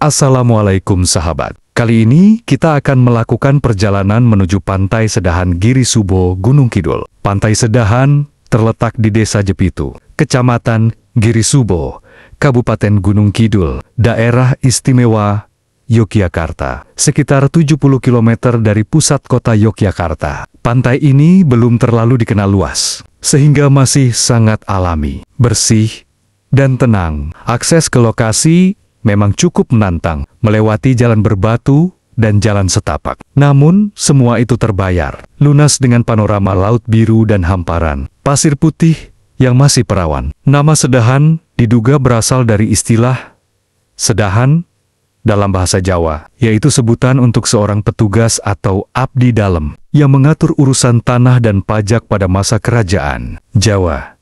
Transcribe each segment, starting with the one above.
Assalamualaikum sahabat. Kali ini kita akan melakukan perjalanan menuju Pantai Sedahan Giri Subo, Gunung Kidul. Pantai Sedahan terletak di Desa Jepitu, Kecamatan Giri Subo, Kabupaten Gunung Kidul, Daerah Istimewa Yogyakarta, sekitar 70 km dari pusat kota Yogyakarta. Pantai ini belum terlalu dikenal luas, sehingga masih sangat alami, bersih, dan tenang. Akses ke lokasi memang cukup menantang, melewati jalan berbatu dan jalan setapak. Namun, semua itu terbayar, lunas dengan panorama laut biru dan hamparan pasir putih yang masih perawan. Nama Sedahan diduga berasal dari istilah sedahan dalam bahasa Jawa, yaitu sebutan untuk seorang petugas atau abdi dalam yang mengatur urusan tanah dan pajak pada masa kerajaan Jawa.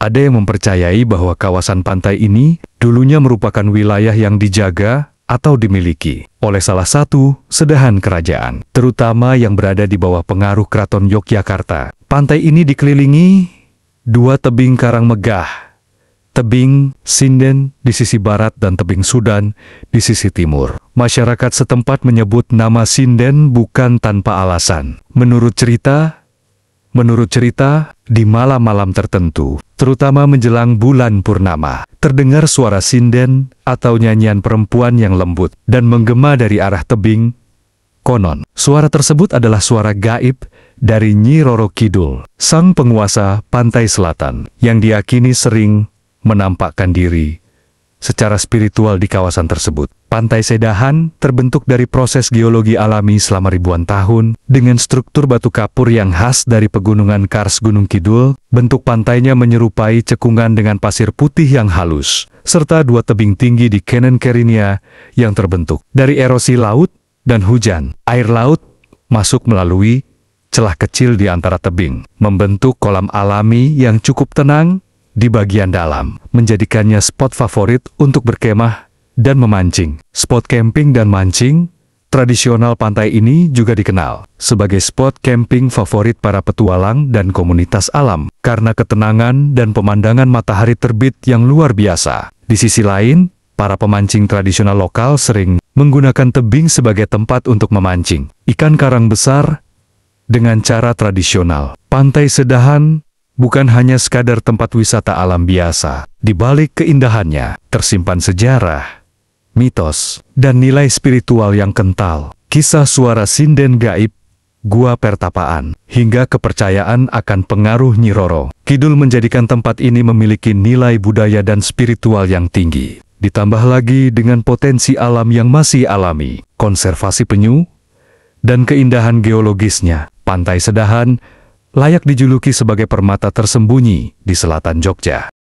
Ada yang mempercayai bahwa kawasan pantai ini dulunya merupakan wilayah yang dijaga atau dimiliki oleh salah satu sedahan kerajaan, terutama yang berada di bawah pengaruh Keraton Yogyakarta. Pantai ini dikelilingi dua tebing karang megah, tebing Sinden di sisi barat dan tebing Sudan di sisi timur. Masyarakat setempat menyebut nama Sinden bukan tanpa alasan. Menurut cerita, di malam-malam tertentu, terutama menjelang bulan purnama, terdengar suara sinden atau nyanyian perempuan yang lembut dan menggema dari arah tebing. Konon, suara tersebut adalah suara gaib dari Nyi Roro Kidul, sang penguasa pantai selatan, yang diyakini sering menampakkan diri secara spiritual di kawasan tersebut. Pantai Sedahan terbentuk dari proses geologi alami selama ribuan tahun, dengan struktur batu kapur yang khas dari pegunungan Kars Gunung Kidul. Bentuk pantainya menyerupai cekungan dengan pasir putih yang halus, serta dua tebing tinggi di Kanan Kerinia yang terbentuk dari erosi laut dan hujan. Air laut masuk melalui celah kecil di antara tebing, membentuk kolam alami yang cukup tenang di bagian dalam, menjadikannya spot favorit untuk berkemah dan memancing. Spot camping dan mancing tradisional pantai ini juga dikenal sebagai spot camping favorit para petualang dan komunitas alam, karena ketenangan dan pemandangan matahari terbit yang luar biasa. Di sisi lain, para pemancing tradisional lokal sering menggunakan tebing sebagai tempat untuk memancing ikan karang besar dengan cara tradisional. Pantai Sedahan bukan hanya sekadar tempat wisata alam biasa. Di balik keindahannya, tersimpan sejarah, mitos, dan nilai spiritual yang kental. Kisah suara sinden gaib, gua pertapaan, hingga kepercayaan akan pengaruh Nyi Roro Kidul menjadikan tempat ini memiliki nilai budaya dan spiritual yang tinggi. Ditambah lagi dengan potensi alam yang masih alami, konservasi penyu, dan keindahan geologisnya, Pantai Sedahan layak dijuluki sebagai permata tersembunyi di selatan Jogja.